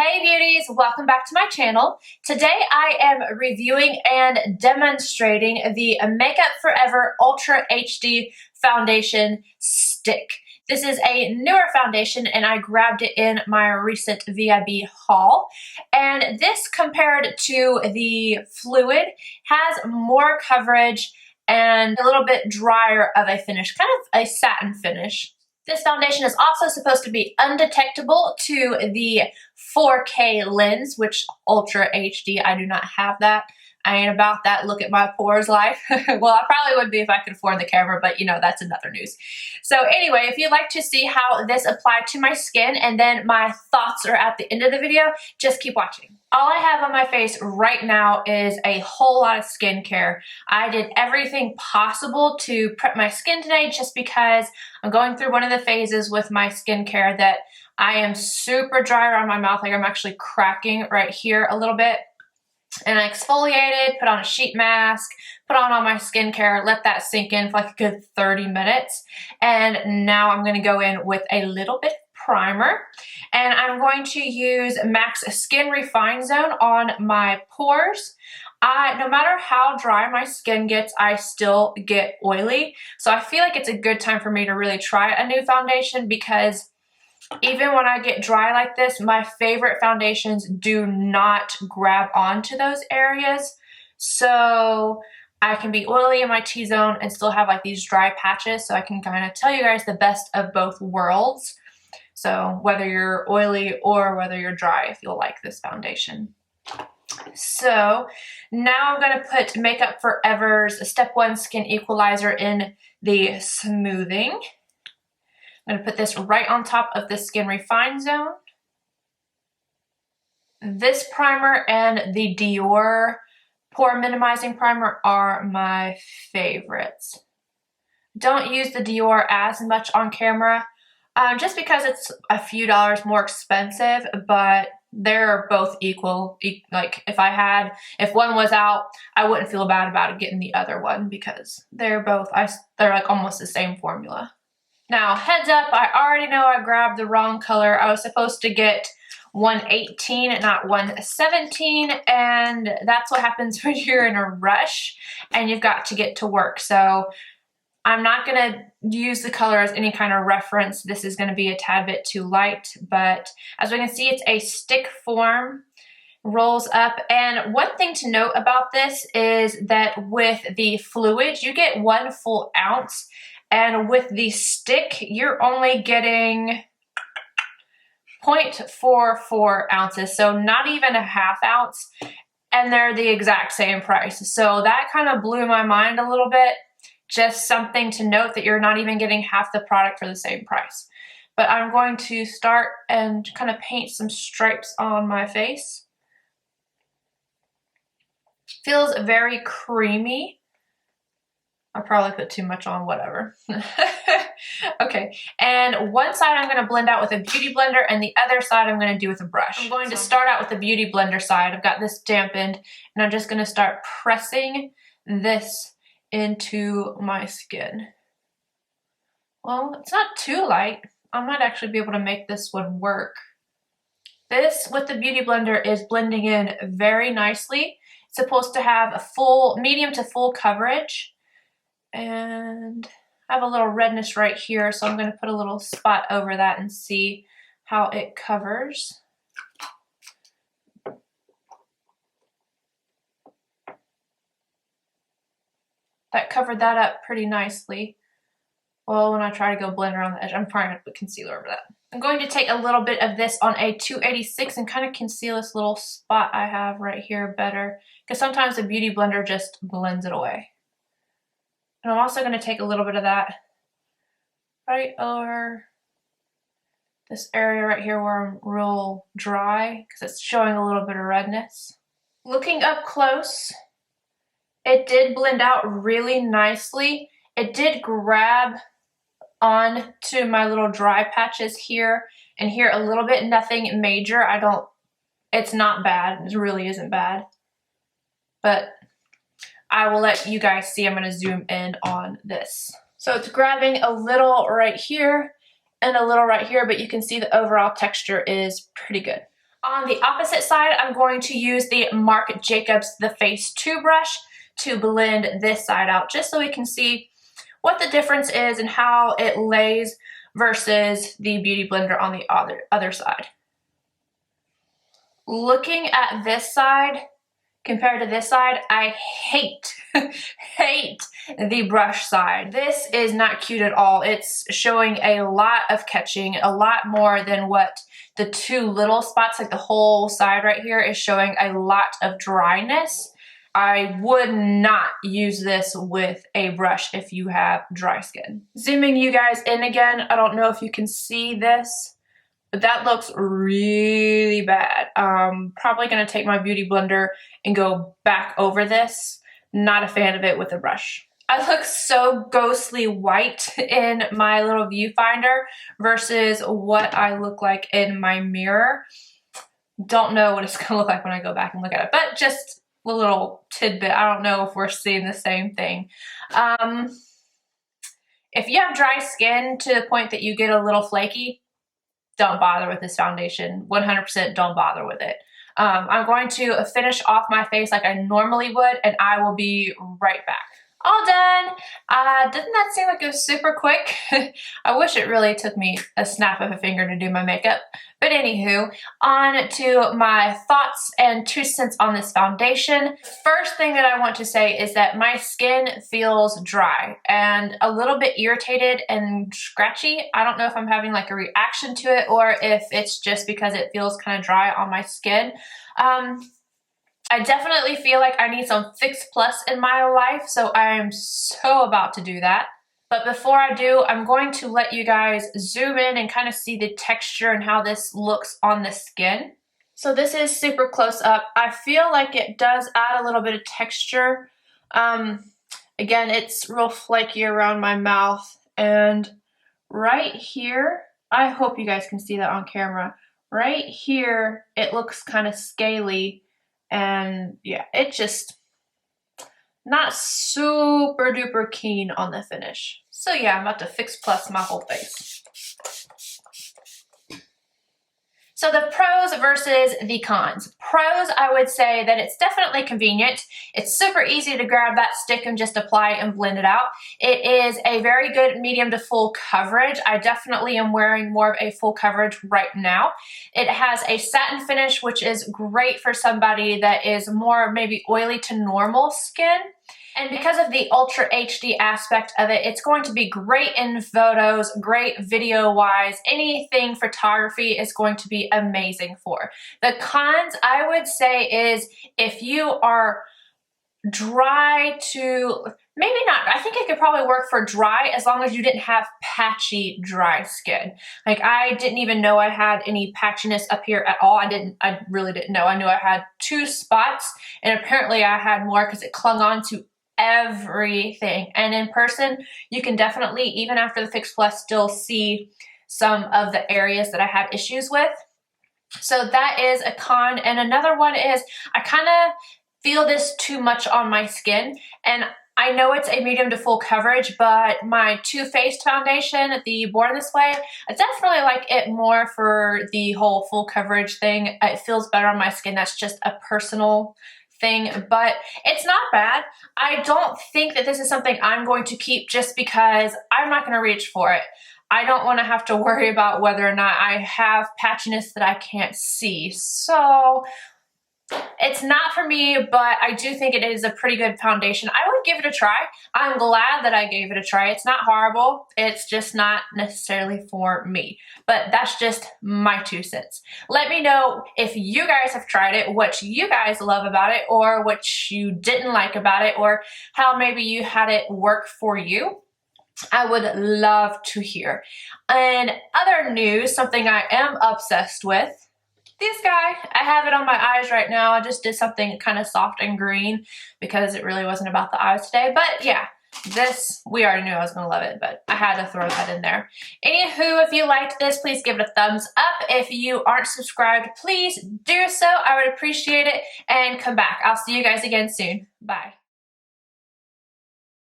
Hey beauties, welcome back to my channel. Today I am reviewing and demonstrating the Makeup Forever Ultra HD Foundation Stick. This is a newer foundation and I grabbed it in my recent VIB haul. And this, compared to the fluid, has more coverage and a little bit drier of a finish, kind of a satin finish. This foundation is also supposed to be undetectable to the 4K lens, which Ultra HD, I do not have that. I ain't about that look at my pores life. Well, I probably would be if I could afford the camera, but you know, that's another news. So anyway, if you'd like to see how this applied to my skin and then my thoughts are at the end of the video, just keep watching. All I have on my face right now is a whole lot of skincare. I did everything possible to prep my skin today just because I'm going through one of the phases with my skincare that I am super dry around my mouth. Like I'm actually cracking right here a little bit. And I exfoliated, put on a sheet mask, put on all my skincare, let that sink in for like a good 30 minutes. And now I'm gonna go in with a little bit of primer. And I'm going to use MAC's Skin Refine Zone on my pores. No matter how dry my skin gets, I still get oily. So I feel like it's a good time for me to really try a new foundation, because even when I get dry like this, my favorite foundations do not grab onto those areas. So I can be oily in my T-zone and still have like these dry patches. So I can kind of tell you guys the best of both worlds. So whether you're oily or whether you're dry, if you'll like this foundation. So now I'm going to put Makeup Forever's Step 1 Skin Equalizer in the smoothing. I'm going to put this right on top of the Skin Refine Zone. This primer and the Dior Pore Minimizing Primer are my favorites. Don't use the Dior as much on camera, just because it's a few dollars more expensive, but they're both equal. Like if one was out, I wouldn't feel bad about it getting the other one, because they're like almost the same formula. Now, heads up, I already know I grabbed the wrong color. I was supposed to get 118, not 117, and that's what happens when you're in a rush and you've got to get to work. So I'm not going to use the color as any kind of reference. This is going to be a tad bit too light, but as we can see, it's a stick form, rolls up. And one thing to note about this is that with the fluid, you get 1 full ounce. And with the stick, you're only getting 0.44 ounces, so not even a ½ ounce, and they're the exact same price. So that kind of blew my mind a little bit. Just something to note, that you're not even getting half the product for the same price. But I'm going to start and kind of paint some stripes on my face. Feels very creamy. I probably put too much on, whatever. Okay, and one side I'm going to blend out with a beauty blender, and the other side I'm going to do with a brush. I'm going to start out with the beauty blender side. I've got this dampened, and I'm just going to start pressing this into my skin. Well, it's not too light. I might actually be able to make this one work. This, with the beauty blender, is blending in very nicely. It's supposed to have a full, medium to full coverage. And I have a little redness right here, so I'm going to put a little spot over that and see how it covers. That covered that up pretty nicely. Well, when I try to go blend around the edge, I'm probably going to put concealer over that. I'm going to take a little bit of this on a 286 and kind of conceal this little spot I have right here better, because sometimes the beauty blender just blends it away. And I'm also going to take a little bit of that right over this area right here where I'm real dry, because it's showing a little bit of redness. Looking up close, it did blend out really nicely. It did grab on to my little dry patches here and here a little bit. Nothing major. It's not bad. It really isn't bad. But I will let you guys see. I'm going to zoom in on this. So it's grabbing a little right here and a little right here, but you can see the overall texture is pretty good. On the opposite side, I'm going to use the Marc Jacobs The Face 2 brush to blend this side out, just so we can see what the difference is and how it lays versus the Beauty Blender on the other side. Looking at this side compared to this side, I hate, hate the brush side. This is not cute at all. It's showing a lot of catching, a lot more than what the two little spots, like the whole side right here, is showing a lot of dryness. I would not use this with a brush if you have dry skin. Zooming you guys in again, I don't know if you can see this, but that looks really bad. Probably gonna take my Beauty Blender and go back over this. Not a fan of it with a brush. I look so ghostly white in my little viewfinder versus what I look like in my mirror. Don't know what it's gonna look like when I go back and look at it, but just a little tidbit. I don't know if we're seeing the same thing. If you have dry skin to the point that you get a little flaky, don't bother with this foundation. 100% don't bother with it. I'm going to finish off my face like I normally would, and I will be right back. All done. Didn't that seem like it was super quick? I wish it really took me a snap of a finger to do my makeup. But anywho, on to my thoughts and 2 cents on this foundation. First thing that I want to say is that my skin feels dry and a little bit irritated and scratchy. I don't know if I'm having like a reaction to it or if it's just because it feels kind of dry on my skin. I definitely feel like I need some Fix Plus in my life, so I am so about to do that. But before I do, I'm going to let you guys zoom in and kind of see the texture and how this looks on the skin. So this is super close up. I feel like it does add a little bit of texture. Again, it's real flaky around my mouth. And right here, I hope you guys can see that on camera. Right here, it looks kind of scaly. And yeah, it just not super duper keen on the finish. So yeah, I'm about to Fix Plus my whole face. So the pros versus the cons. Pros, I would say that it's definitely convenient. It's super easy to grab that stick and just apply and blend it out. It is a very good medium to full coverage. I definitely am wearing more of a full coverage right now. It has a satin finish, which is great for somebody that is more maybe oily to normal skin. And because of the Ultra HD aspect of it, it's going to be great in photos, great video-wise. Anything photography is going to be amazing for. The cons, I would say, is if you are dry to, maybe not, I think it could probably work for dry as long as you didn't have patchy dry skin. Like I didn't even know I had any patchiness up here at all. I really didn't know. I knew I had 2 spots and apparently I had more because it clung on to everything. And in person, you can definitely, even after the Fix Plus, still see some of the areas that I had issues with. So that is a con. And another one is I kind of feel this too much on my skin. And I know it's a medium to full coverage, but my Too Faced foundation, the Born This Way, I definitely like it more for the whole full coverage thing. It feels better on my skin. That's just a personal thing, but it's not bad. I don't think that this is something I'm going to keep just because I'm not going to reach for it. I don't want to have to worry about whether or not I have patchiness that I can't see. So it's not for me, but I do think it is a pretty good foundation. I would give it a try. I'm glad that I gave it a try. It's not horrible. It's just not necessarily for me. But that's just my 2 cents. Let me know if you guys have tried it, what you guys love about it, or what you didn't like about it, or how maybe you had it work for you. I would love to hear. And other news, something I am obsessed with, this guy. I have it on my eyes right now. I just did something kind of soft and green because it really wasn't about the eyes today. But yeah, this, we already knew I was going to love it, but I had to throw that in there. Anywho, if you liked this, please give it a thumbs up. If you aren't subscribed, please do so. I would appreciate it. And come back. I'll see you guys again soon. Bye.